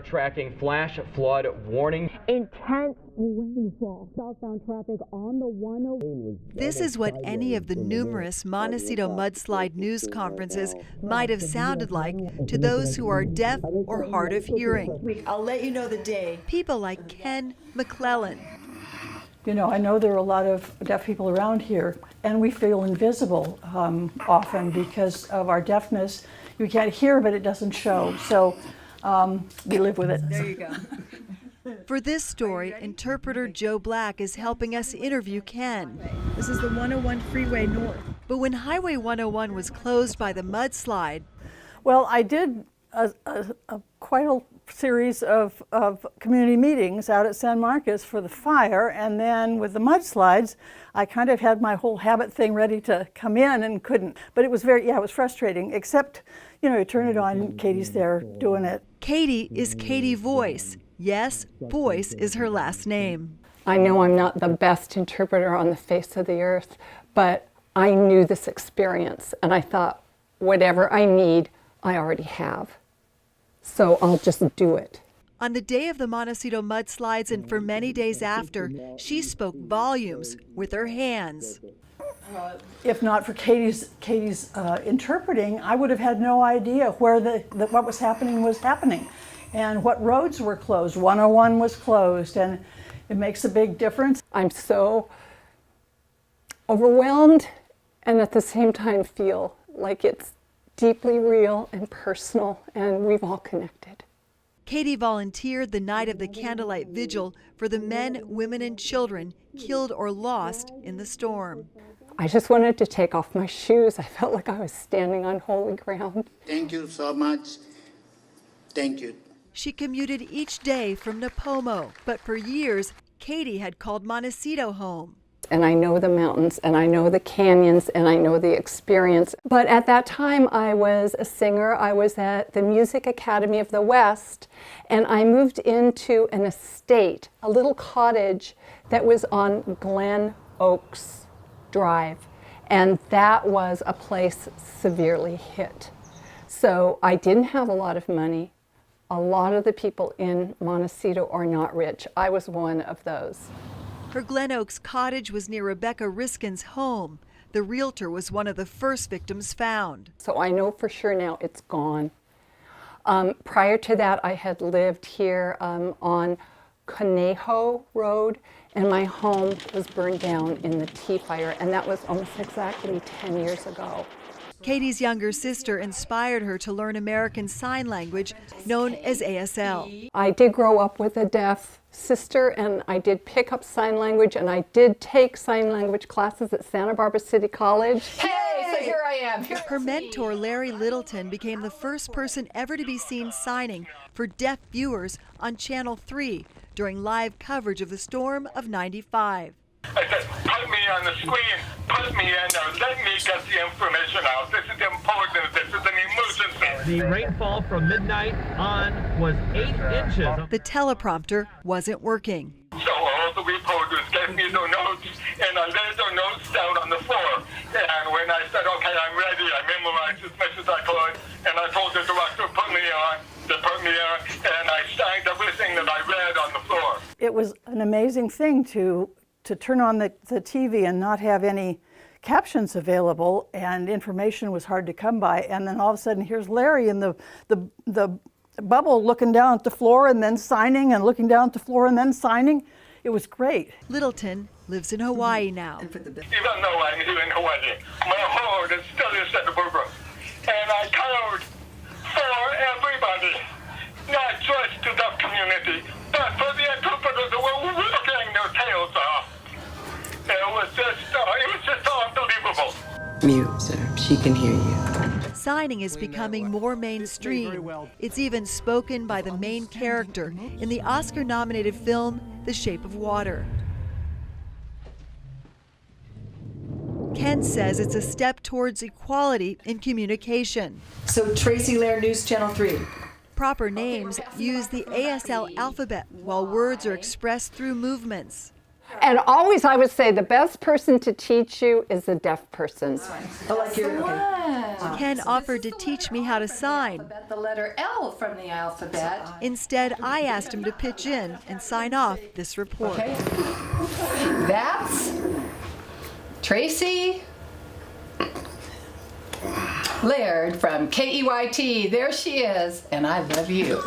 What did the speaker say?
Tracking flash flood warning. Intense rainfall. Southbound traffic on the 101. This is what any of the numerous Montecito mudslide news conferences might have sounded like to those who are deaf or hard of hearing. I'll let you know the day. People like Ken McClellan. You know, I know there are a lot of deaf people around here, and we feel invisible often because of our deafness. You can't hear, but it doesn't show. So we live with it. There you go. For this story, interpreter Joe Black is helping us interview Ken. This is the 101 freeway north. But when Highway 101 was closed by the mudslide, Well, I did quite a series of community meetings out at San Marcos for the fire, and then with the mudslides, I kind of had my whole habit thing ready to come in and couldn't. But it was it was frustrating, except, you know, you turn it on, Katie's there doing it. Katie is Katie Voice. Yes, Voice is her last name. I know I'm not the best interpreter on the face of the earth, but I knew this experience, and I thought, whatever I need, I already have. So I'll just do it. On the day of the Montecito mudslides and for many days after, she spoke volumes with her hands. If not for Katie's interpreting, I would have had no idea where what was happening, and what roads were closed. 101 was closed, and it makes a big difference. I'm so overwhelmed, and at the same time feel like it's deeply real and personal, and we've all connected. Katie volunteered the night of the candlelight vigil for the men, women, and children killed or lost in the storm. I just wanted to take off my shoes. I felt like I was standing on holy ground. Thank you so much. Thank you. She commuted each day from Napomo, but for years, Katie had called Montecito home. And I know the mountains, and I know the canyons, and I know the experience. But at that time, I was a singer. I was at the Music Academy of the West, and I moved into an estate, a little cottage that was on Glen Oaks Drive. And that was a place severely hit. So I didn't have a lot of money. A lot of the people in Montecito are not rich. I was one of those. Her Glen Oaks cottage was near Rebecca Riskin's home. The realtor was one of the first victims found. So I know for sure now it's gone. Prior to that, I had lived here on Conejo Road, and my home was burned down in the tea fire, and that was almost exactly 10 years ago. Katie's younger sister inspired her to learn American Sign Language, known as ASL. I did grow up with a deaf sister, and I did pick up sign language, and I did take sign language classes at Santa Barbara City College. Hey, so here I am. Her mentor, Larry Littleton, became the first person ever to be seen signing for deaf viewers on Channel 3 during live coverage of the storm of '95. I said, put me on the screen, put me in there, let me get the information out. This is important, this is an emergency. The rainfall from midnight on was 8 inches. The teleprompter wasn't working. So all the reporters gave me their notes, and I laid their notes down on the floor. And when I said, okay, I'm ready, I memorized as much as I could, and I told the director, put me on, they put me on, and I signed everything that I read on the floor. It was an amazing thing to turn on the TV and not have any captions available, and information was hard to come by. And then all of a sudden, here's Larry in the bubble looking down at the floor and then signing, and looking down at the floor and then signing. It was great. Littleton lives in Hawaii now. Even though I'm here in Hawaii, my heart is still in Santa Barbara. And I called for everybody, not just the deaf community, but for the interpreters who were working their tails off. It was just unbelievable. Mute, sir. She can hear you. Signing is becoming more mainstream. It's even spoken by the main character in the Oscar-nominated film The Shape of Water. Ken says it's a step towards equality in communication. So Tracy Lair, News Channel 3. Proper names use the ASL alphabet, while words are expressed through movements. And always I would say the best person to teach you is a deaf person. Oh, like you're, okay. Ken offered to teach me how to sign. The letter L from the alphabet. Instead, I asked him to pitch in and sign off this report. Okay. That's Tracy Laird from KEYT. There she is, and I love you.